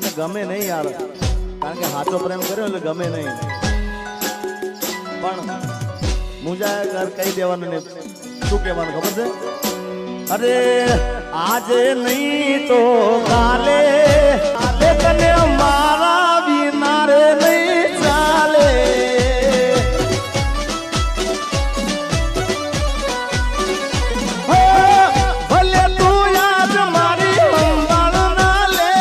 અને ગમે નહીં યાર, કારણ કે સાચો પ્રેમ કર્યો એટલે ગમે નહીં. પણ મુજા કહી દેવાનું ને શું કહેવાનું ખબર છે? અરે આજે નહીં તો કાલે તને મારા વિના રે નહીં ચાલે. ભલે તું યાદ મારી સંભાળ ના લે,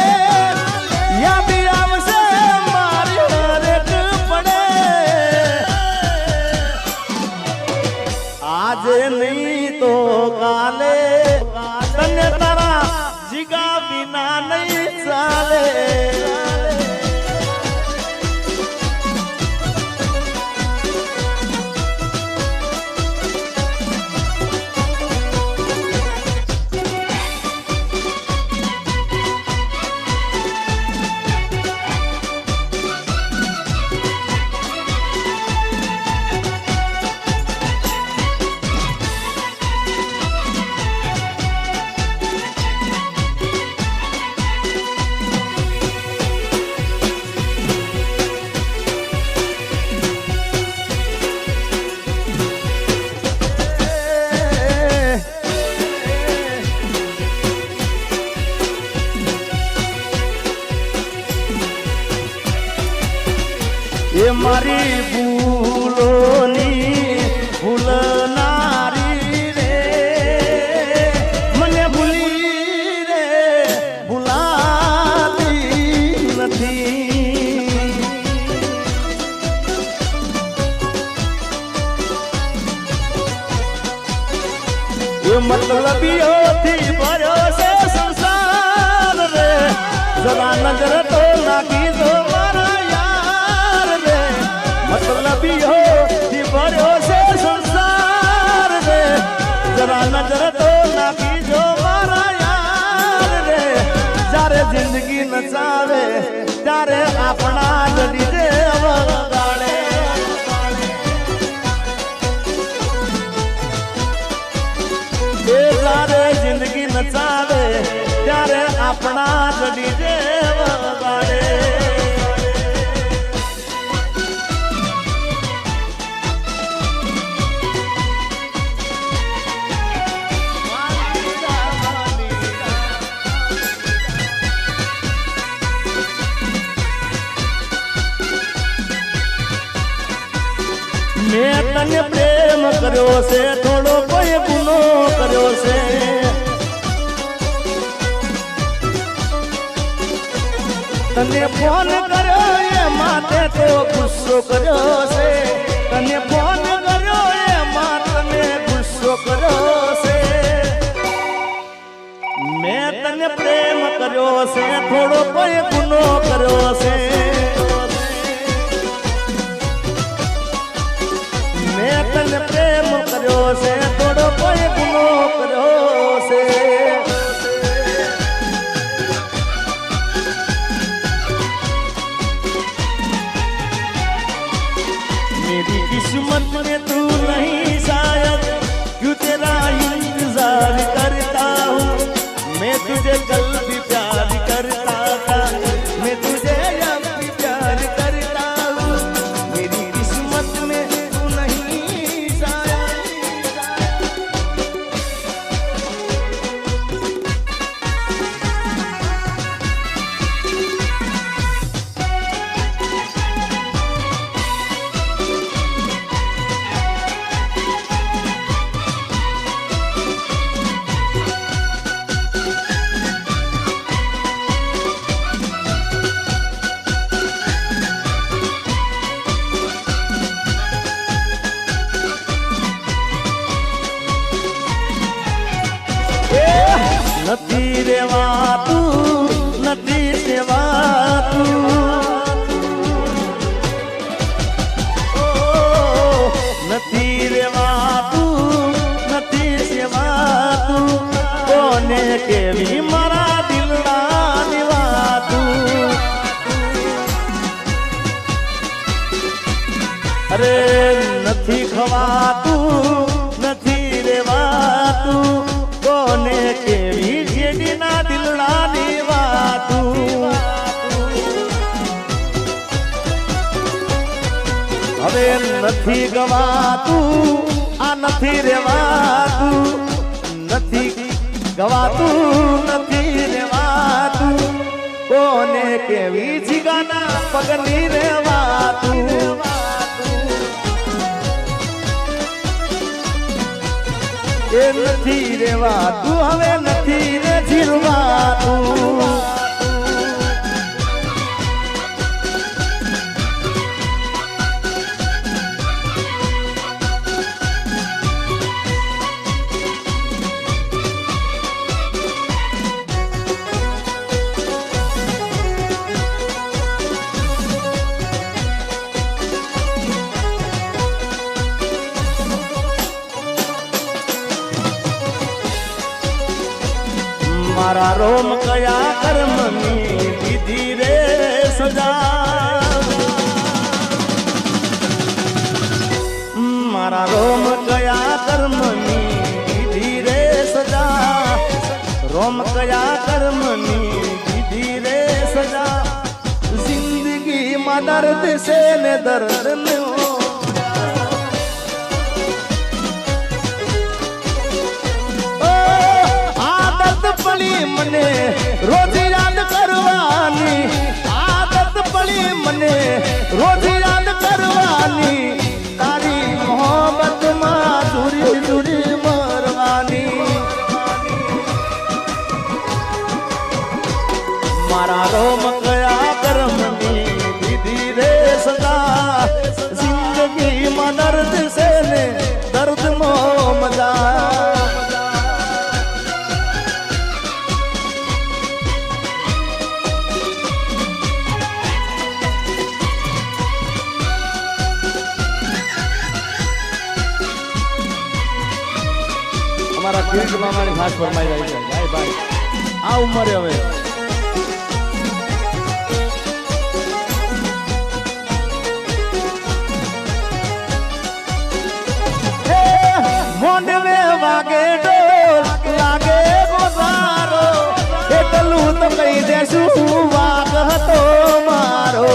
યાદ આવશે મારી હરેક પડે. આજે નહીં તો કાલે તને તારા જીગા વિના નહીં ચાલે. એ મારી ભૂલોની ભૂલનારી રે, મને ભૂલી રે ભૂલાતી નથી. એ મતલબીઓથી ભર્યો છે સંસાર રે, જરા નજર તો નાખી દો મારા યાર રે. મતલબીઓથી ભર્યો છે સંસાર રે, જરા નજર તો નાખી દો મારા યાર રે. જ્યારે જિંદગી નચાવે ત્યારે આપણા જ ડીજે વગાડે. જ્યારે જિંદગી નચાવે ત્યારે આપણા જ ડીજે વગાડે. મેં તને પ્રેમ કર્યો છે, થોડો કોઈ ગુનો કર્યો છે. તને ફોન કર્યો એ માટે તો ગુસ્સો કર્યો છે. તને ફોન કર્યો એ માટે ગુસ્સો કર્યો છે. મેં તને પ્રેમ કર્યો છે, થોડો કોઈ ગુનો કર્યો છે. મેં તને પ્રેમ કર્યો છે, થોડો કોઈ ગુનો કર્યો છે. मेरी किस्मत में तू नहीं शायद, क्यों तेरा इंतजार करता हूँ. मैं तुझे कल भी प्यार करता था, मैं तुझे अब भी प्यार करता हूँ. मेरी किस्मत में तू नहीं शायद. નથી રેવાતું, નથી સેવાતું. નથી રેવાતું, નથી સેવાતું. કોને કેવી મારા દિલના નિવાતું. અરે નથી ખવાતું, નથી રેવાતું. કોને કેવી જેડીના દિલડાની વાતું. નથી ગવાતું આ નથી રેવાતું નથી ગવાતું નથી રેવાતું કોને કેવી જીગાના પગની રેવાતું એ નથી રેવાતું હવે નથી રે જીરવાતું મારા રોમ કયા કર્મની દીધી રે સજા મારા રોમ કયા કર્મની દીધી રે સજા રોમ કયા કર્મની દીધી રે સજા જિંદગીમાં દર્દ છે ને દર્દ નો મને રોજ યાદ કરવાની આદત પડી મને રોજ યાદ કરવાની તારી મોહબ્બતમાં દૂરી દૂરી મરવાની મારા રોમ કયા કર્મની દીધી રે સદા જિંદગીમાં દર્દ છે ને દર્દ મો મજા અમારા કિરીટ મામાની ખાસ ફરમાઈ રહી છે ભાઈ ભાઈ આ ઉંમરે હવે મોંડવે વાગે ડોલ લાગે ગોસારો એટલું તો કહી દેશું વાગ હતો મારો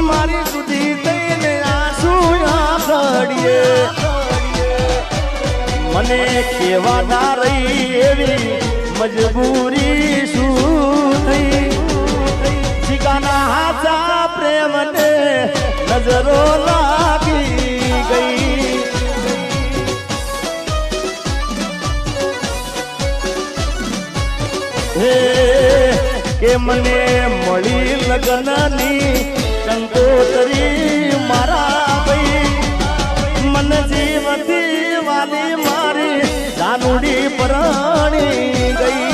મારી સુધી થઈને આંસુ આખડીએ મને કેવા ના રહી એવી મજબૂરી શું થઈ જીગાના હાથા પ્રેમને નજરો લાગી ગઈ હે કે મને મળી લગ્નની કંકોતરી મારા ભાઈ મન જીવતી વાલી મારી જાનુડી પરણી ગઈ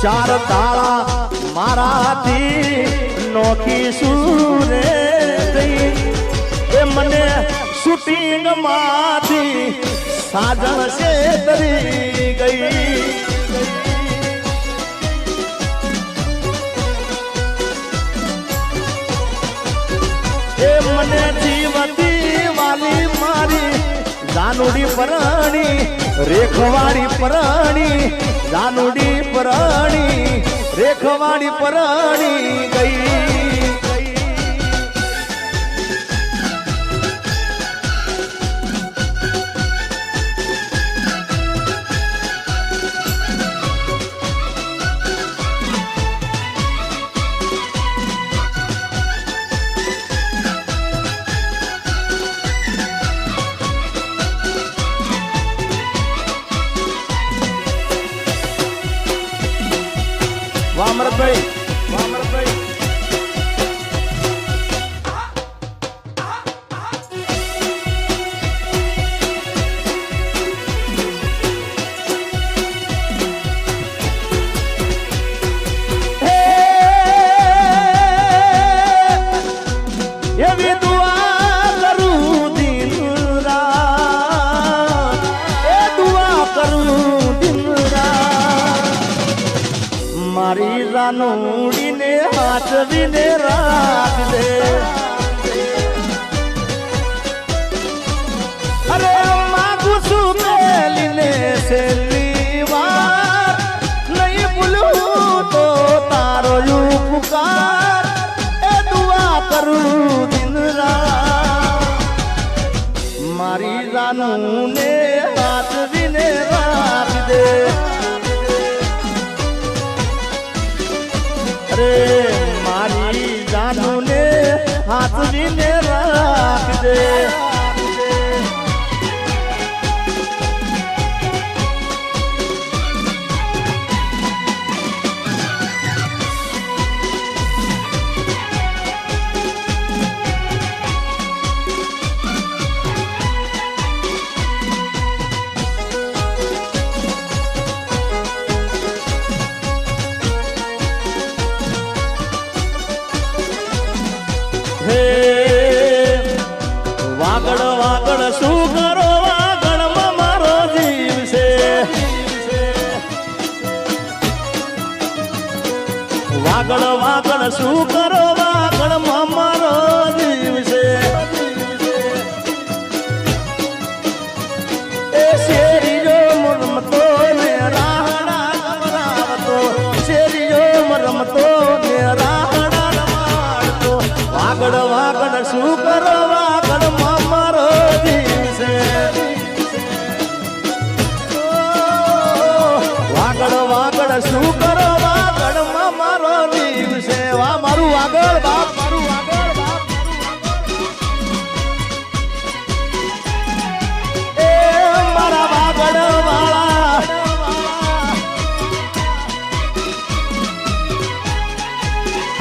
ચાર તાળા મારાથી નોખી સુરે થઈ એ મને શૂટિંગ માંથી સાજણ છે તરી ગઈ એ મને જીવતી વાલી મારી જાનુડી પરણી રેખવાડી પરણી જાનુડી પરણી રેખવાડી પરણી ગઈ વામરભાઈ એવી દુઆ કરું દિન રાત એ દુઆ કરું દિન મારી રાનુડીને હાથવીને રાખજે અરે માગું છું પેલીને છેલ્લી વાર નહીં ભૂલું તો તારો ઉપકાર એ દુઆ કરું દિન રાત મારી જાનું ને હાથવીને રાખી દે અરે મારી જાનું ને હાથવીને રાખી દે વાગડ વાગડ શું કરો વાગડમાં મારો જીવ છે વાગડ વાગડ શું કરો વાગડમાં મારો જીવ છે એ શેરીઓ રમતો ને રાહડા રમરાવતો શેરીઓ રમતો ને રાહડા રમાડતો વાગડ વાગડ શું કરો વાગડમાં મારો જીવ છે વાગડ વાગડ શું કરો વાગડમાં મારો જીવ છે વાહ મારું વાગડ બાપ મારું વાગડ બાપ એ મારા વાગડ વાળા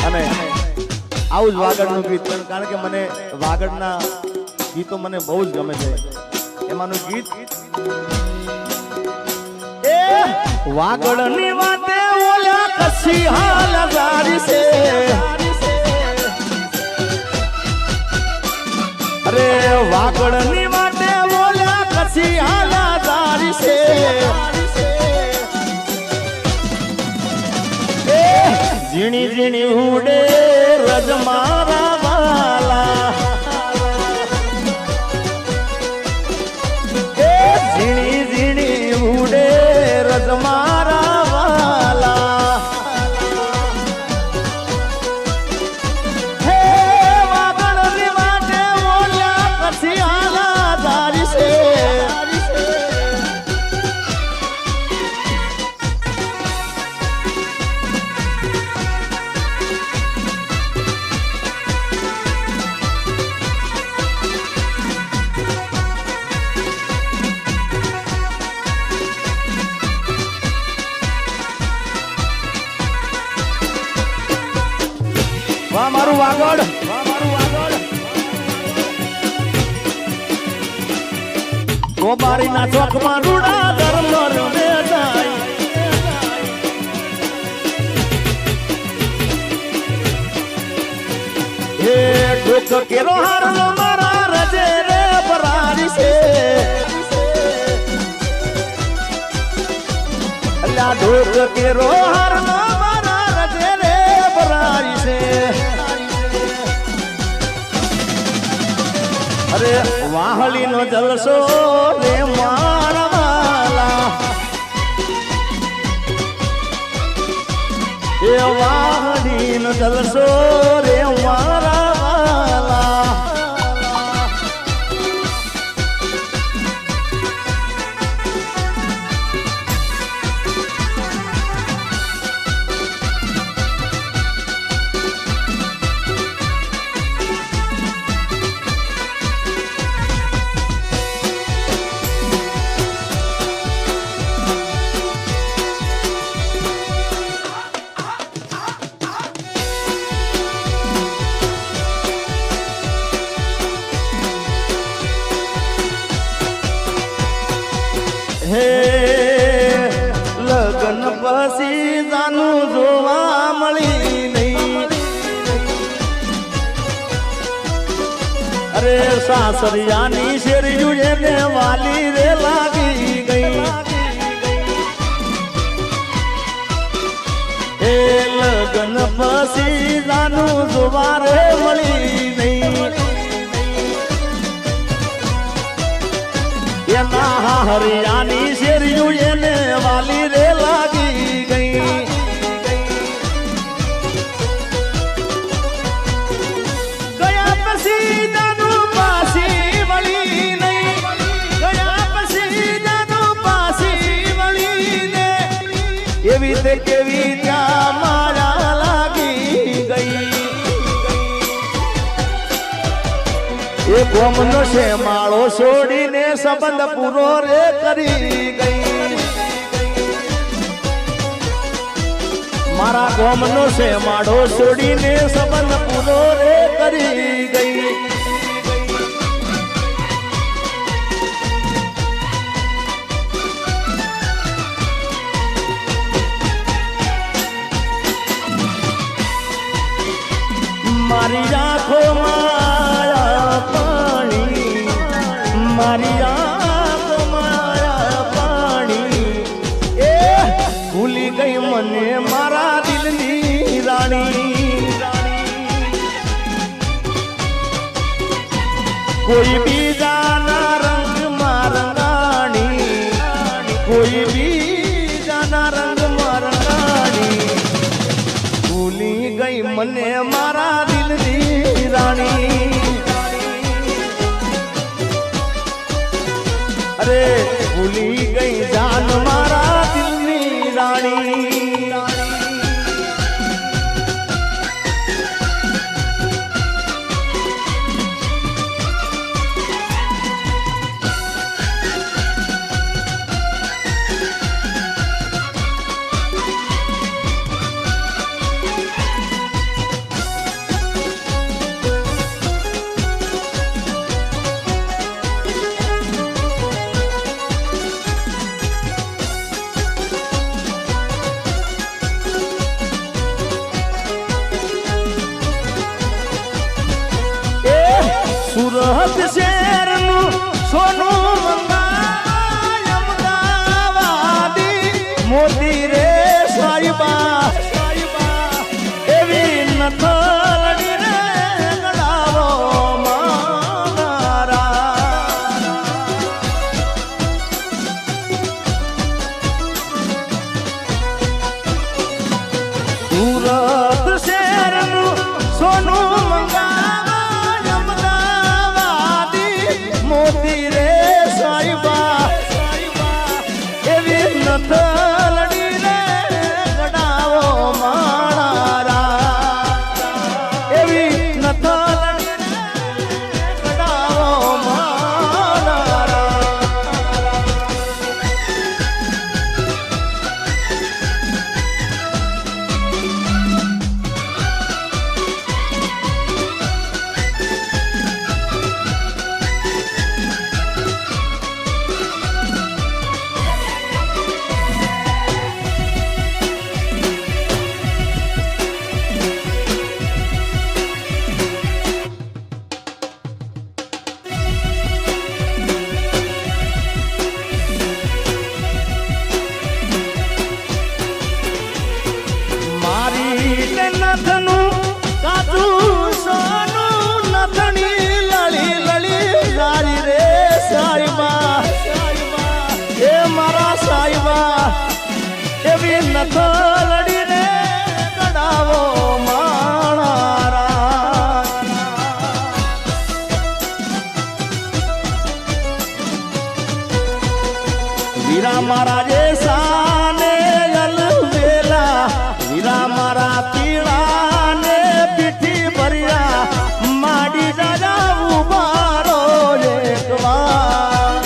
અને આવું જ વાગડનું ગીત કારણ કે મને વાગડના ગીતો મને બહુ જ ગમે છે એમાંનું ગીત એ વાગડની વાતે ઓલા કસી હાલ ગાડી છે અરે વાગડની વાતે ઓલા કસી હાલ ગાડી છે ઝીણી ઝીણી ઉડે રજ મારા વાલા એ ઝીણી ઝીણી ઉડે રજ મારા વાલા હે વાગડની વાટે ઓલ્યા કસી હાલા ધારી છે વાહ મારું વાગડ વાહ મારું વાગડ ગોબારીના ચોકમાં રૂડા ધર્મ રમે જાય હે ઢોક કેરો હારનો મારા રજે રે બરારી છે અલ્લા ઢોક કેરો હારનો મારા રજે રે બરારી છે અરે વાહળી નો જલસો રે મારા વાલા એ વાહળી નો જલસો રે મારા વાલા હે લગન પછી જાનું જોવા મળી નહીં અરે સાસરિયાની શેરીયું એને વાલી રે લાગી ગઈ હે લગન પછી જાનું જોવા રે મળી નહીં હરિયાની શેરિયું એને વાલી રે લાગી ગઈ ગયા પછી જાનું પાછી વળી નહીં ગયા પછી જાનું પાછી વળી ને એવી તે કેવી ત્યાં મારા લાગી ગઈ એ ગોમનો છે માળો છોડીને સંબંધ પૂરો રે કરી ગઈ મારા ગોમનો છે માળો છોડીને સંબંધ પૂરો રે કરી ગઈ મારી આંખોમાં મારી આંખ મારા પાણી એ ભૂલી ગઈ મને મારા દિલની રાણી કોઈ બીજાના રંગમાં રંગાણી કોઈ બીજાના રંગમાં રંગાણી ભૂલી ગઈ મને મારા દિલની રાણી અરે ભૂલી ગઈ જાન મારા દિલની રાણી સુરત શહેરનું સોનું મંગાય અમદાવાદી મોતી રે સાઈબા એવી નથલડી રે ગળાવો મારા સુરત શહેરનું સોનું મંગાય મોતી રે સાઈબા એવી નથલડી રે ગડાવો મારા એવી નથલડી રે ગડાવો મારા નથલડી રે ગડાવો મારા વીરા મારા જે સાને અલવેલા વીરા મારા પીળા ને પીઠી ભર્યા માડી દાદા ઉભારો એકવાર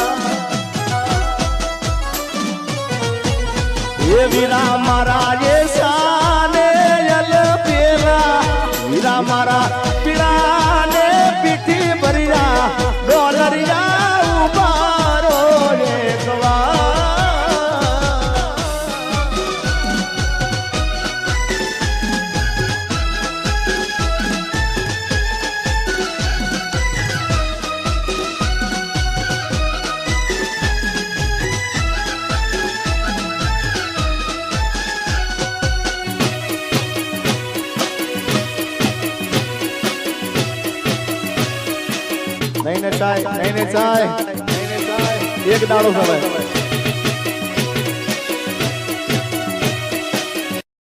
એ વીરા મારા જે સાને અલવેલા વીરા મારા પીળા ને પીઠી ભર્યા ડોલરિયા ઉભારો એકવાર નહીં ને ચાય નહીં ને ચાય એક દાડો સવાય